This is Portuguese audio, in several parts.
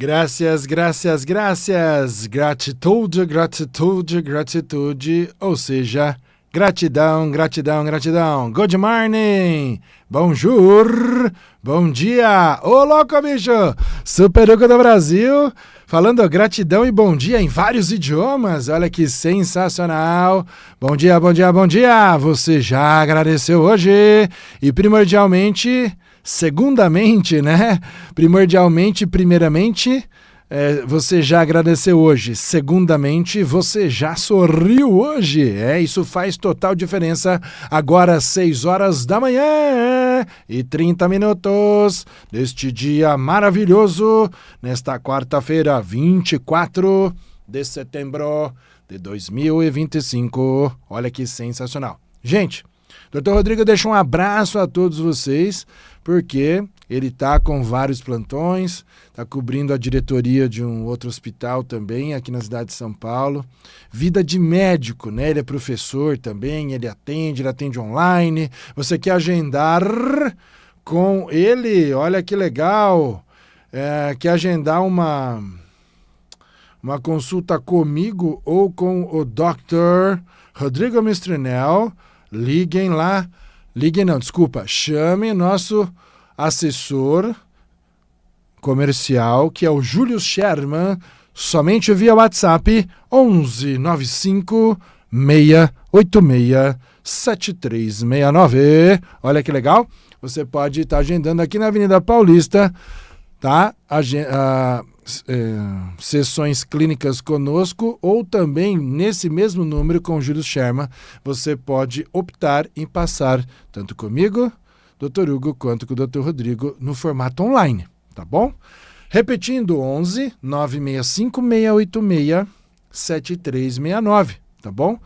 Graças, graças, graças. Gratitude, gratitude, gratitude. Ou seja, gratidão, gratidão, gratidão. Good morning. Bonjour. Bom dia. Ô, louco, bicho. Super Hugo do Brasil. Falando gratidão e bom dia em vários idiomas. Olha que sensacional. Bom dia, bom dia, bom dia. Você já agradeceu hoje? E primordialmente... Segundamente, né? Primordialmente, primeiramente, você já agradeceu hoje. Segundamente, você já sorriu hoje. Isso faz total diferença. Agora, 6 horas da manhã e 30 minutos deste dia maravilhoso, nesta quarta-feira, 24 de setembro de 2025. Olha que sensacional. Gente, Dr. Rodrigo deixa um abraço a todos vocês, porque ele está com vários plantões, está cobrindo a diretoria de um outro hospital também, aqui na cidade de São Paulo. Vida de médico, né? Ele é professor também, ele atende online. Você quer agendar com ele? Olha que legal! Quer agendar uma consulta comigo ou com o Dr. Rodrigo Mistrinel? Chame nosso assessor comercial, que é o Júlio Sherman, somente via WhatsApp 11 95 686 7369. Olha que legal, você pode estar agendando aqui na Avenida Paulista, tá? Sessões clínicas conosco, ou também nesse mesmo número com o Júlio Sherman, você pode optar em passar tanto comigo, Dr. Hugo, quanto com o Dr. Rodrigo no formato online, tá bom? Repetindo, 11 965 686 7369, tá bom?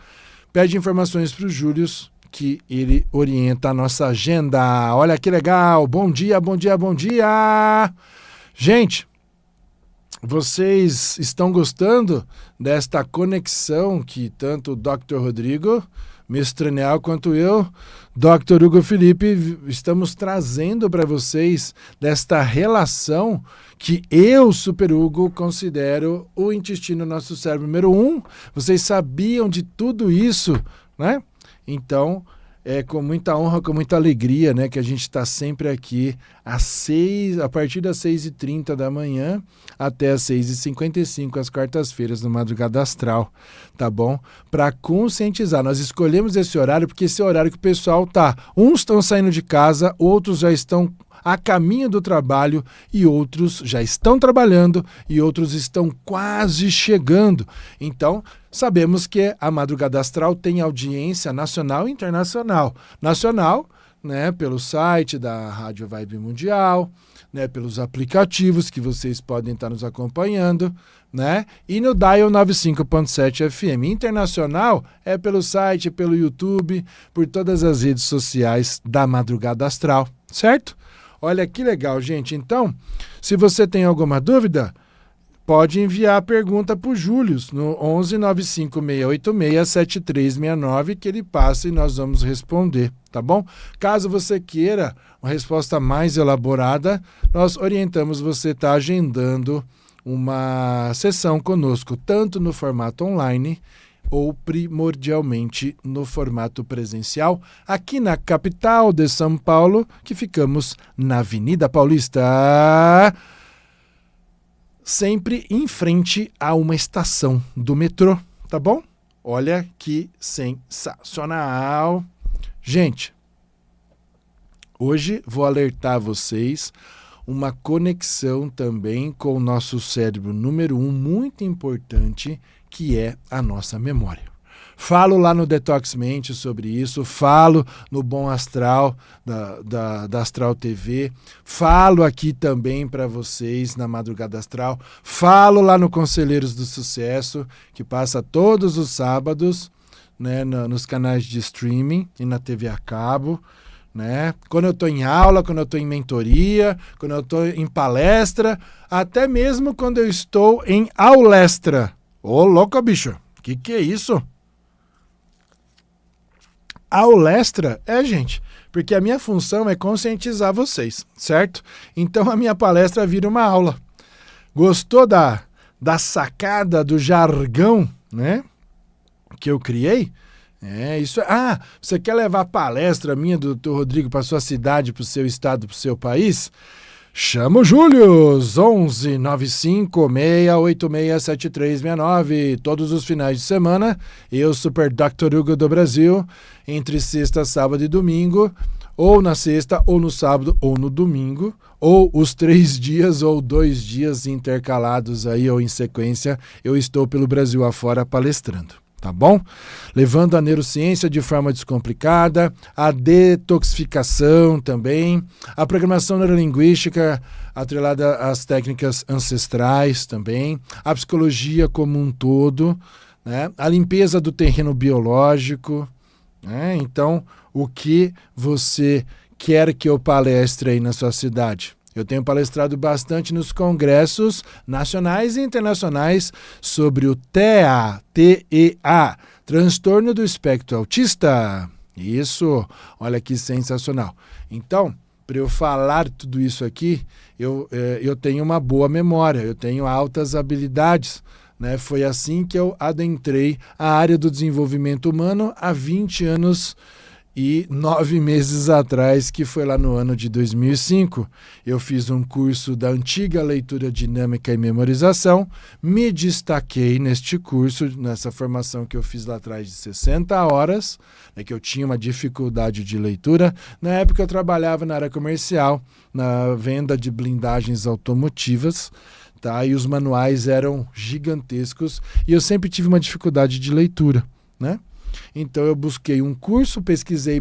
Pede informações para o Júlio, que ele orienta a nossa agenda. Olha que legal, bom dia, bom dia, bom dia! Gente, vocês estão gostando desta conexão que tanto o Dr. Rodrigo Mistrinel quanto eu, Dr. Hugo Felipe, estamos trazendo para vocês desta relação que eu, Super Hugo, considero o intestino nosso cérebro número 1. Vocês sabiam de tudo isso, né? Então, é com muita honra, com muita alegria, né, que a gente está sempre aqui a partir das 6h30 da manhã até as 6h55, às quartas-feiras, no Madrugada Astral, tá bom? Para conscientizar. Nós escolhemos esse horário porque esse é o horário que o pessoal tá. Uns estão saindo de casa, outros já estão a caminho do trabalho e outros já estão trabalhando e outros estão quase chegando. Então, sabemos que a Madrugada Astral tem audiência nacional e internacional. Nacional, né, pelo site da Rádio Vibe Mundial, né, pelos aplicativos que vocês podem estar nos acompanhando, né, e no Dial 95.7 FM. Internacional é pelo site, pelo YouTube, por todas as redes sociais da Madrugada Astral, certo? Olha que legal, gente. Então, se você tem alguma dúvida, pode enviar a pergunta para o Júlio no 11 95 686 7369, que ele passa e nós vamos responder, tá bom? Caso você queira uma resposta mais elaborada, nós orientamos você estar agendando uma sessão conosco, tanto no formato online ou primordialmente no formato presencial, aqui na capital de São Paulo, que ficamos na Avenida Paulista, sempre em frente a uma estação do metrô, tá bom? Olha que sensacional! Gente, hoje vou alertar vocês uma conexão também com o nosso cérebro número 1, muito importante, que é a nossa memória. Falo lá no Detox Mente sobre isso, falo no Bom Astral, da Astral TV, falo aqui também para vocês na Madrugada Astral, falo lá no Conselheiros do Sucesso, que passa todos os sábados, né, nos canais de streaming e na TV a cabo, né? Quando eu estou em aula, quando eu estou em mentoria, quando eu estou em palestra, até mesmo quando eu estou em aulestra. Ô, louco, bicho, que é isso? Aulestra? Gente, porque a minha função é conscientizar vocês, certo? Então a minha palestra vira uma aula. Gostou da sacada, do jargão, né, que eu criei? Isso. Você quer levar a palestra minha do Dr. Rodrigo para sua cidade, para o seu estado, para o seu país? Chama o Júlio, 11 95 686 7369. Todos os finais de semana, eu, Super Dr. Hugo do Brasil, entre sexta, sábado e domingo, ou na sexta, ou no sábado, ou no domingo, ou os 3 dias ou 2 dias intercalados aí, ou em sequência, eu estou pelo Brasil afora palestrando. Tá bom? Levando a neurociência de forma descomplicada, a detoxificação também, a programação neurolinguística atrelada às técnicas ancestrais também, a psicologia como um todo, né? A limpeza do terreno biológico, né? Então, o que você quer que eu palestre aí na sua cidade? Eu tenho palestrado bastante nos congressos nacionais e internacionais sobre o TEA, T-E-A, transtorno do espectro autista. Isso, olha que sensacional. Então, para eu falar tudo isso aqui, eu tenho uma boa memória, eu tenho altas habilidades, né? Foi assim que eu adentrei a área do desenvolvimento humano há 20 anos e 9 meses atrás, que foi lá no ano de 2005, eu fiz um curso da antiga leitura dinâmica e memorização, me destaquei neste curso, nessa formação que eu fiz lá atrás de 60 horas, né, que eu tinha uma dificuldade de leitura. Na época eu trabalhava na área comercial, na venda de blindagens automotivas, tá? E os manuais eram gigantescos e eu sempre tive uma dificuldade de leitura, né? Então eu busquei um curso, pesquisei,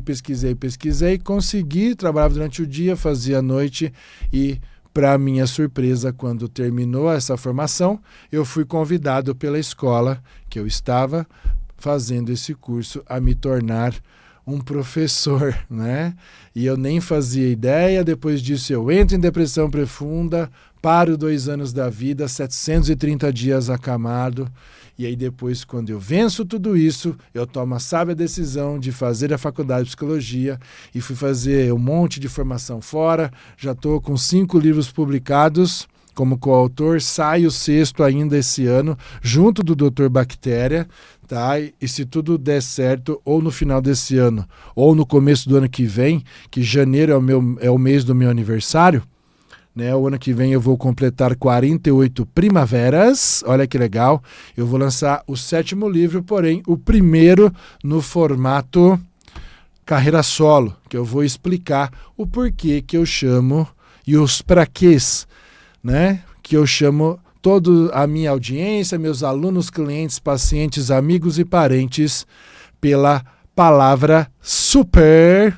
consegui, trabalhava durante o dia, fazia a noite e, para minha surpresa, quando terminou essa formação, eu fui convidado pela escola que eu estava fazendo esse curso a me tornar um professor, né? E eu nem fazia ideia. Depois disso eu entro em depressão profunda, paro 2 anos da vida, 730 dias acamado. E aí depois, quando eu venço tudo isso, eu tomo a sábia decisão de fazer a faculdade de psicologia e fui fazer um monte de formação fora. Já estou com 5 livros publicados como coautor, sai o 6º ainda esse ano, junto do Dr. Bactéria, tá? E se tudo der certo, ou no final desse ano, ou no começo do ano que vem, que janeiro é o mês do meu aniversário, né? O ano que vem eu vou completar 48 primaveras, olha que legal. Eu vou lançar o 7º livro, porém o primeiro no formato carreira solo, que eu vou explicar o porquê que eu chamo e os praquês, né? Que eu chamo toda a minha audiência, meus alunos, clientes, pacientes, amigos e parentes pela palavra super.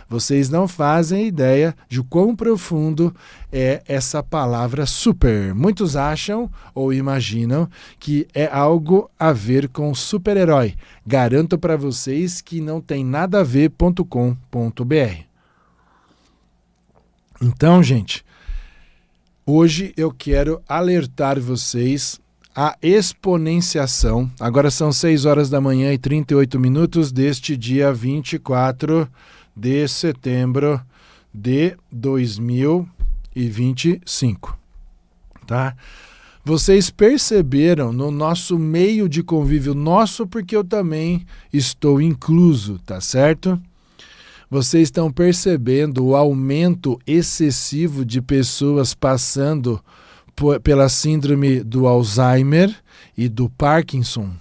Vocês não fazem ideia de quão profundo é essa palavra super. Muitos acham ou imaginam que é algo a ver com super-herói. Garanto para vocês que não tem nada a ver.com.br. Então, gente, hoje eu quero alertar vocês a exponenciação. Agora são 6 horas da manhã e 38 minutos deste dia 24 de setembro de 2025, tá? Vocês perceberam no nosso meio de convívio nosso, porque eu também estou incluso, tá certo? Vocês estão percebendo o aumento excessivo de pessoas passando pela síndrome do Alzheimer e do Parkinson?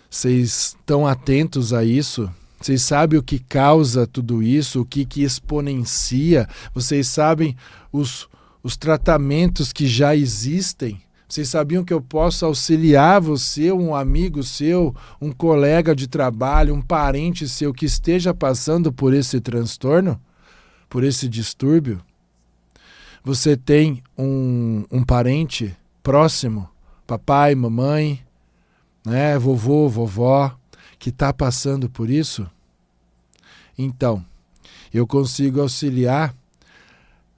Vocês estão atentos a isso? Vocês sabem o que causa tudo isso? O que exponencia? Vocês sabem os tratamentos que já existem? Vocês sabiam que eu posso auxiliar você, um amigo seu, um colega de trabalho, um parente seu que esteja passando por esse transtorno, por esse distúrbio? Você tem um parente próximo, papai, mamãe, né, vovô, vovó, que está passando por isso? Então, eu consigo auxiliar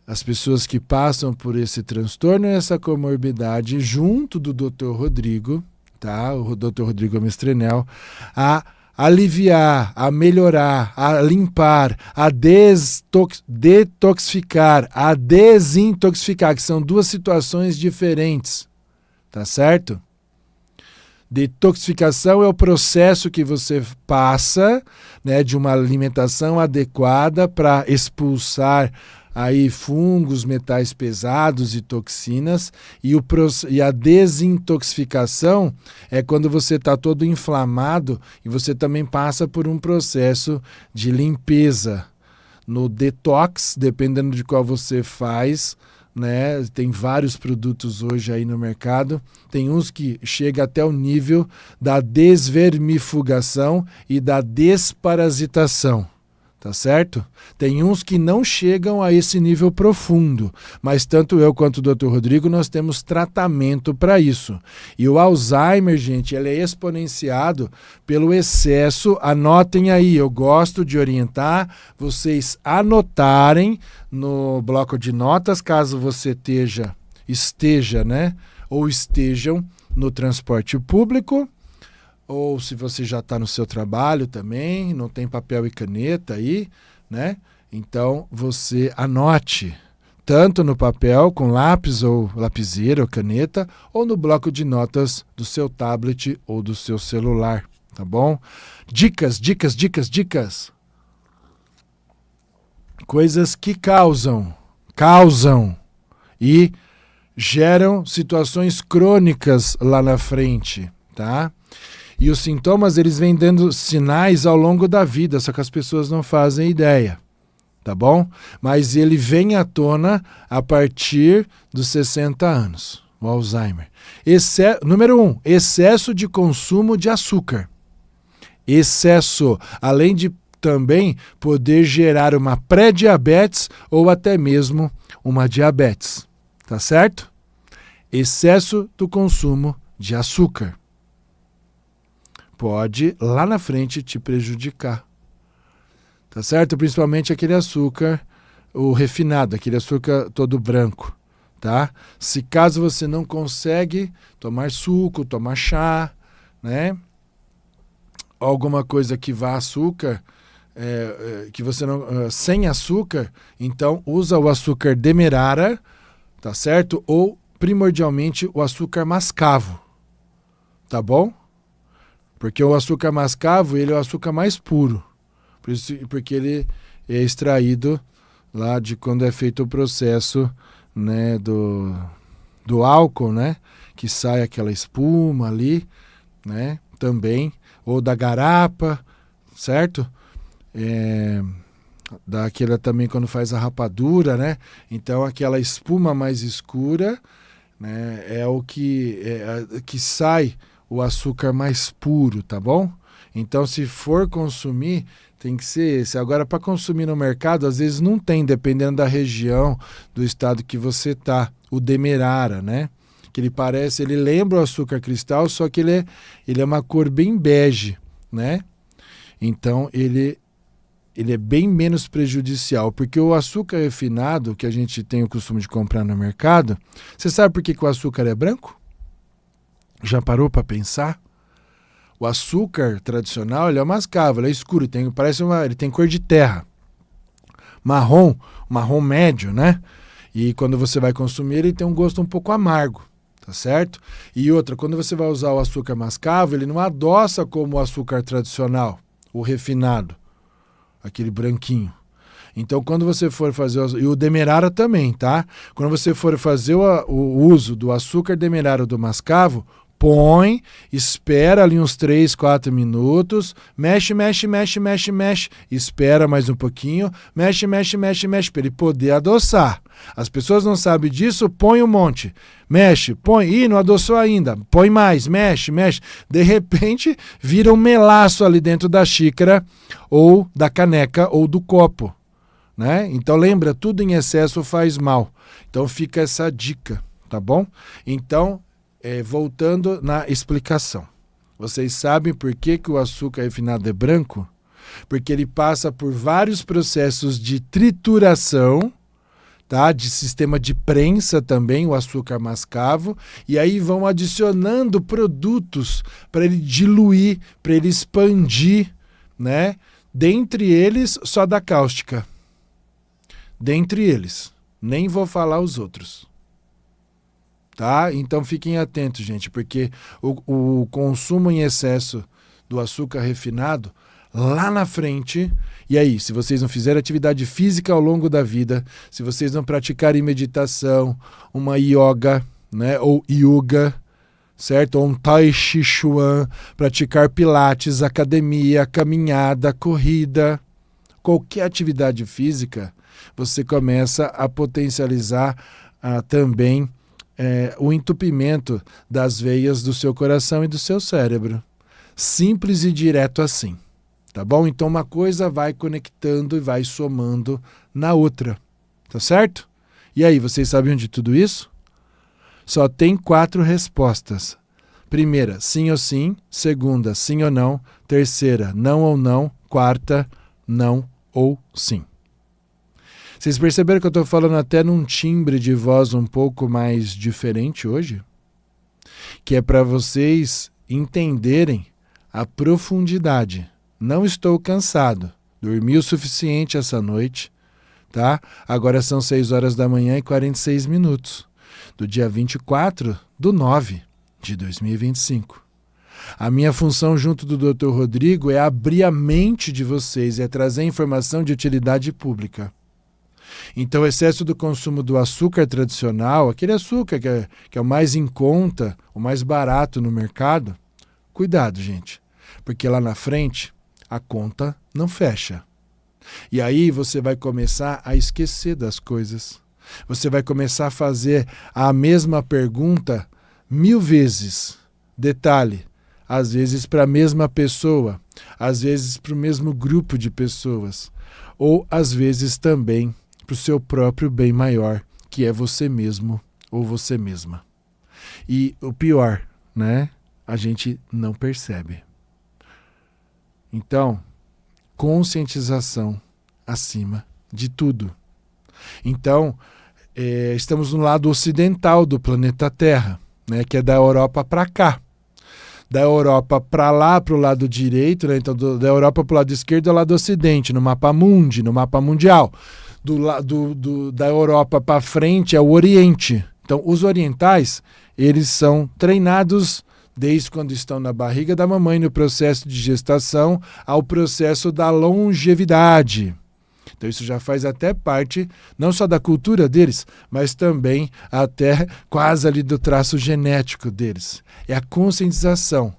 as pessoas que passam por esse transtorno e essa comorbidade junto do Dr. Rodrigo, tá? O Dr. Rodrigo Mestrenel, a aliviar, a melhorar, a limpar, a detoxificar, a desintoxicar, que são duas situações diferentes, tá certo? Detoxificação é o processo que você passa, né, de uma alimentação adequada para expulsar aí fungos, metais pesados e toxinas, e a desintoxicação é quando você está todo inflamado e você também passa por um processo de limpeza. No detox, dependendo de qual você faz, né, tem vários produtos hoje aí no mercado, tem uns que chega até o nível da desvermifugação e da desparasitação. Tá certo? Tem uns que não chegam a esse nível profundo, mas tanto eu quanto o Dr. Rodrigo nós temos tratamento para isso. E o Alzheimer, gente, ele é exponenciado pelo excesso. Anotem aí, eu gosto de orientar vocês anotarem no bloco de notas, caso você esteja, né? Ou estejam no transporte público, ou se você já está no seu trabalho também, não tem papel e caneta aí, né? Então você anote, tanto no papel, com lápis ou lapiseira ou caneta, ou no bloco de notas do seu tablet ou do seu celular, tá bom? Dicas. Coisas que causam e geram situações crônicas lá na frente, tá? E os sintomas, eles vêm dando sinais ao longo da vida, só que as pessoas não fazem ideia, tá bom? Mas ele vem à tona a partir dos 60 anos, o Alzheimer. Número 1, excesso de consumo de açúcar. Excesso, além de também poder gerar uma pré-diabetes ou até mesmo uma diabetes, tá certo? Excesso do consumo de açúcar pode, lá na frente, te prejudicar. Tá certo? Principalmente aquele açúcar, o refinado, aquele açúcar todo branco, tá? Se caso você não consegue tomar suco, tomar chá, né? Alguma coisa que vá açúcar, que você não... sem açúcar, então usa o açúcar demerara, tá certo? Ou, primordialmente, o açúcar mascavo, tá bom? Porque o açúcar mascavo, ele é o açúcar mais puro. Porque ele é extraído lá de quando é feito o processo, né, do álcool, né? Que sai aquela espuma ali, né? Também. Ou da garapa, certo? Daquela também quando faz a rapadura, né? Então aquela espuma mais escura, né, é o que sai o açúcar mais puro, tá bom? Então, se for consumir, tem que ser esse. Agora, para consumir no mercado, às vezes não tem, dependendo da região, do estado que você tá. O demerara, né? Que ele lembra o açúcar cristal, só que ele é uma cor bem bege, né? Então, ele é bem menos prejudicial, porque o açúcar refinado, que a gente tem o costume de comprar no mercado, você sabe por que o açúcar é branco? Já parou para pensar? O açúcar tradicional, ele é mascavo, ele é escuro, ele tem cor de terra. Marrom médio, né? E quando você vai consumir, ele tem um gosto um pouco amargo, tá certo? E outra, quando você vai usar o açúcar mascavo, ele não adoça como o açúcar tradicional, o refinado, aquele branquinho. Então, quando você for fazer... E o demerara também, tá? Quando você for fazer o uso do açúcar demerara do mascavo, espera ali uns 3, 4 minutos, mexe, espera mais um pouquinho, mexe, para ele poder adoçar. As pessoas não sabem disso, põe um monte, mexe, põe, não adoçou ainda, põe mais, mexe. De repente, vira um melaço ali dentro da xícara, ou da caneca, ou do copo, né? Então lembra, tudo em excesso faz mal. Então fica essa dica, tá bom? Então, voltando na explicação. Vocês sabem por que o açúcar refinado é branco? Porque ele passa por vários processos de trituração, tá? De sistema de prensa também, o açúcar mascavo, e aí vão adicionando produtos para ele diluir, para ele expandir, né? Dentre eles, soda cáustica. Dentre eles. Nem vou falar os outros. Tá? Então fiquem atentos, gente, porque o consumo em excesso do açúcar refinado, lá na frente, e aí, se vocês não fizerem atividade física ao longo da vida, se vocês não praticarem meditação, uma yoga, né, ou yoga, certo? Ou um tai chi chuan, praticar pilates, academia, caminhada, corrida, qualquer atividade física, você começa a potencializar também o entupimento das veias do seu coração e do seu cérebro. Simples e direto assim, tá bom? Então uma coisa vai conectando e vai somando na outra, tá certo? E aí, vocês sabiam de tudo isso? Só tem 4 respostas. Primeira, sim ou sim. Segunda, sim ou não. Terceira, não ou não. Quarta, não ou sim. Vocês perceberam que eu estou falando até num timbre de voz um pouco mais diferente hoje? Que é para vocês entenderem a profundidade. Não estou cansado. Dormi o suficiente essa noite, tá? Agora são 6 horas da manhã e 46 minutos. Do dia 24/9 de 2025. A minha função junto do Dr. Rodrigo é abrir a mente de vocês, é trazer informação de utilidade pública. Então, o excesso do consumo do açúcar tradicional, aquele açúcar que é o mais em conta, o mais barato no mercado, cuidado, gente, porque lá na frente a conta não fecha. E aí você vai começar a esquecer das coisas. Você vai começar a fazer a mesma pergunta 1000 vezes. Detalhe, às vezes para a mesma pessoa, às vezes para o mesmo grupo de pessoas, ou às vezes também para o seu próprio bem maior, que é você mesmo ou você mesma. E o pior, né? A gente não percebe. Então, conscientização acima de tudo. Então, estamos no lado ocidental do planeta Terra, né, que é da Europa para cá. Da Europa para lá, para o lado direito, né, então da Europa para o lado esquerdo é o lado ocidente, no mapa mundi, no mapa mundial. Da Europa para frente é o Oriente. Então, os orientais, eles são treinados desde quando estão na barriga da mamãe, no processo de gestação, ao processo da longevidade. Então isso já faz até parte, não só da cultura deles, mas também até quase ali do traço genético deles. É a conscientização,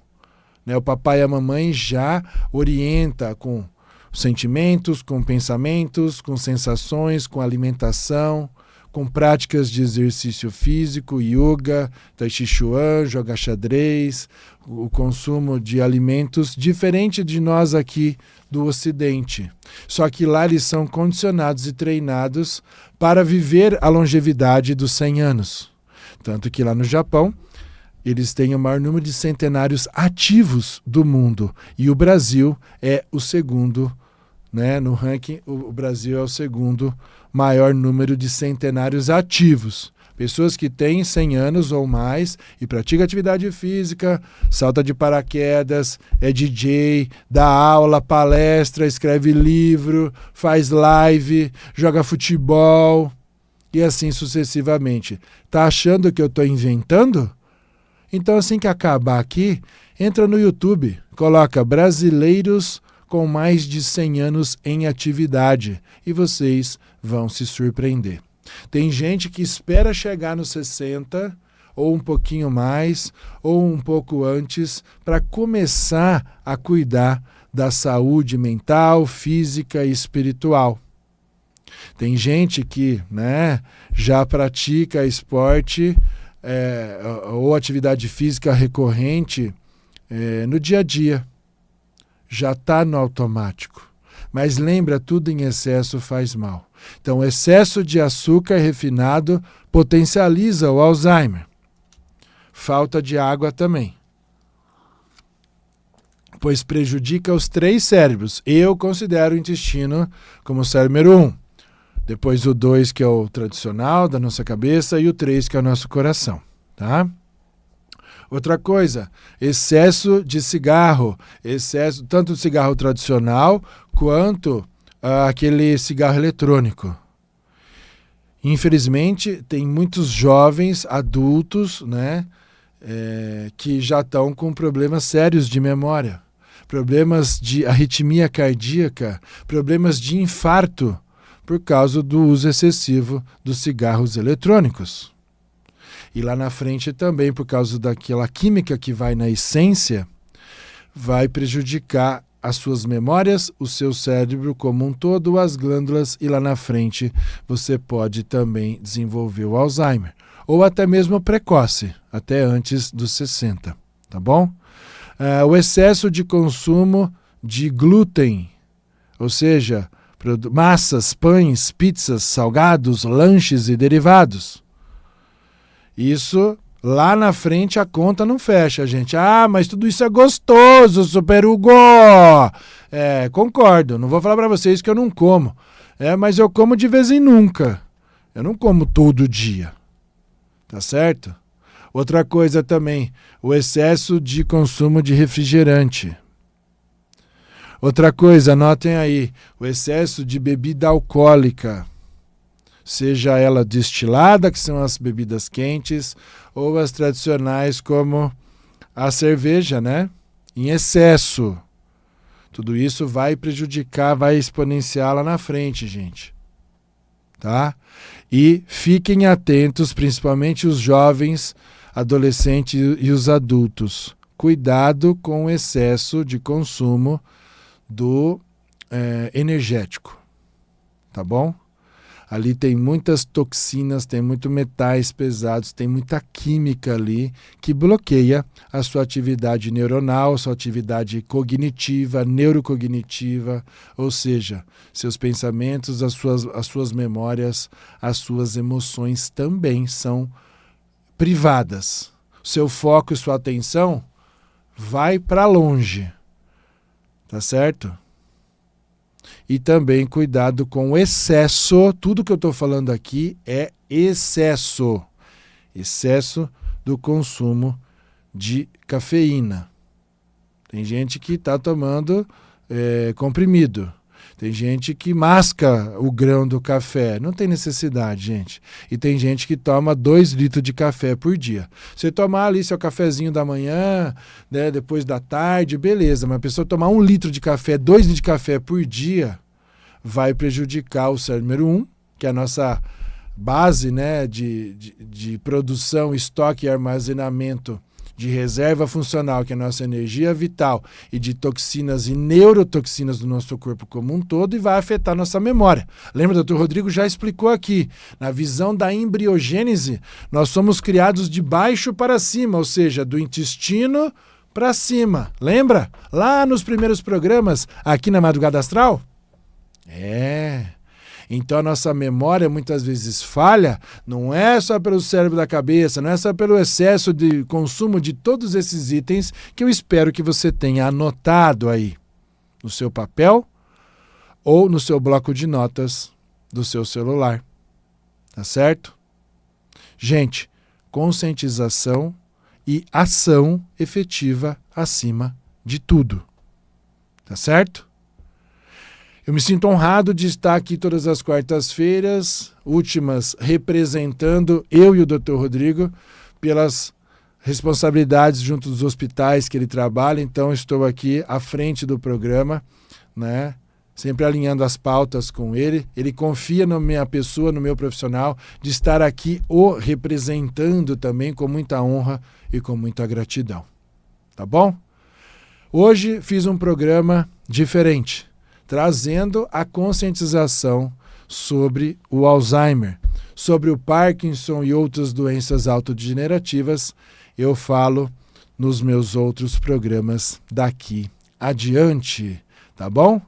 né? O papai e a mamãe já orienta com sentimentos, com pensamentos, com sensações, com alimentação, com práticas de exercício físico, yoga, tai chi chuan, jogar xadrez, o consumo de alimentos diferente de nós aqui do Ocidente. Só que lá eles são condicionados e treinados para viver a longevidade dos 100 anos. Tanto que lá no Japão, eles têm o maior número de centenários ativos do mundo. E o Brasil é o segundo, né? No ranking, o Brasil é o segundo maior número de centenários ativos. Pessoas que têm 100 anos ou mais e praticam atividade física, salta de paraquedas, é DJ, dá aula, palestra, escreve livro, faz live, joga futebol e assim sucessivamente. Tá achando que eu estou inventando? Então assim que acabar aqui, entra no YouTube, coloca brasileiros com mais de 100 anos em atividade e vocês vão se surpreender. Tem gente que espera chegar nos 60, ou um pouquinho mais, ou um pouco antes, para começar a cuidar da saúde mental, física e espiritual. Tem gente que, né, já pratica esporte ou atividade física recorrente no dia a dia. Já está no automático. Mas lembra, tudo em excesso faz mal. Então, o excesso de açúcar refinado potencializa o Alzheimer. Falta de água também, pois prejudica os 3 cérebros. Eu considero o intestino como o cérebro número 1. Depois o 2, que é o tradicional da nossa cabeça, e o 3, que é o nosso coração, tá? Outra coisa, excesso de cigarro, tanto de cigarro tradicional quanto aquele cigarro eletrônico. Infelizmente, tem muitos jovens adultos, né, que já estão com problemas sérios de memória, problemas de arritmia cardíaca, problemas de infarto, por causa do uso excessivo dos cigarros eletrônicos. E lá na frente também, por causa daquela química que vai na essência, vai prejudicar as suas memórias, o seu cérebro como um todo, as glândulas, e lá na frente você pode também desenvolver o Alzheimer. Ou até mesmo precoce, até antes dos 60, tá bom? O excesso de consumo de glúten, ou seja, massas, pães, pizzas, salgados, lanches e derivados. Isso, lá na frente, a conta não fecha, gente. Ah, mas tudo isso é gostoso, Super Hugo! Concordo, não vou falar para vocês que eu não como. Mas eu como de vez em nunca. Eu não como todo dia. Tá certo? Outra coisa também, o excesso de consumo de refrigerante. Outra coisa, anotem aí, o excesso de bebida alcoólica, seja ela destilada, que são as bebidas quentes, ou as tradicionais como a cerveja, né? Em excesso. Tudo isso vai prejudicar, vai exponenciar lá na frente, gente. Tá? E fiquem atentos, principalmente os jovens, adolescentes e os adultos. Cuidado com o excesso de consumo do energético, tá bom? Ali tem muitas toxinas, tem muitos metais pesados, tem muita química ali que bloqueia a sua atividade neuronal, sua atividade cognitiva, neurocognitiva, ou seja, seus pensamentos, as suas memórias, as suas emoções também são privadas. Seu foco e sua atenção vai para longe. Tá certo? E também cuidado com o excesso. Tudo que eu estou falando aqui é excesso. Excesso do consumo de cafeína. Tem gente que está tomando comprimido. Tem gente que masca o grão do café. Não tem necessidade, gente. E tem gente que toma 2 litros de café por dia. Você tomar ali seu cafezinho da manhã, né, depois da tarde, beleza. Mas a pessoa tomar 1 litro de café, 2 litros de café por dia, vai prejudicar o cérebro número 1, que é a nossa base, né, de produção, estoque e armazenamento de reserva funcional, que é a nossa energia vital, e de toxinas e neurotoxinas do nosso corpo como um todo, e vai afetar nossa memória. Lembra, o Dr. Rodrigo já explicou aqui, na visão da embriogênese, nós somos criados de baixo para cima, ou seja, do intestino para cima. Lembra? Lá nos primeiros programas, aqui na Madrugada Astral? Então a nossa memória muitas vezes falha, não é só pelo cérebro da cabeça, não é só pelo excesso de consumo de todos esses itens que eu espero que você tenha anotado aí no seu papel ou no seu bloco de notas do seu celular. Tá certo? Gente, conscientização e ação efetiva acima de tudo. Tá certo? Eu me sinto honrado de estar aqui todas as quartas-feiras, últimas representando eu e o Dr. Rodrigo, pelas responsabilidades junto dos hospitais que ele trabalha. Então, estou aqui à frente do programa, né? Sempre alinhando as pautas com ele. Ele confia na minha pessoa, no meu profissional, de estar aqui o representando também com muita honra e com muita gratidão. Tá bom? Hoje fiz um programa diferente, trazendo a conscientização sobre o Alzheimer, sobre o Parkinson e outras doenças autodegenerativas. Eu falo nos meus outros programas daqui adiante, tá bom?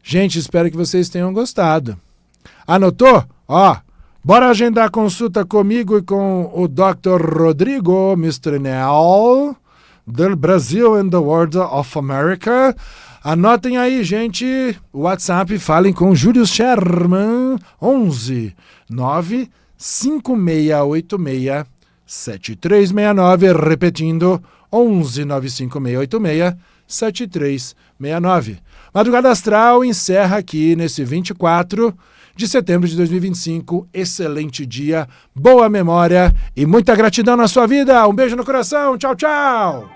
Gente, espero que vocês tenham gostado. Anotou? Bora agendar consulta comigo e com o Dr. Rodrigo Mistrenel, do Brasil and the World of America. Anotem aí, gente, o WhatsApp, falem com Júlio Sherman, 11 95686 7369, repetindo, 11 95686 7369. Madrugada Astral encerra aqui nesse 24 de setembro de 2025. Excelente dia, boa memória e muita gratidão na sua vida. Um beijo no coração. Tchau, tchau.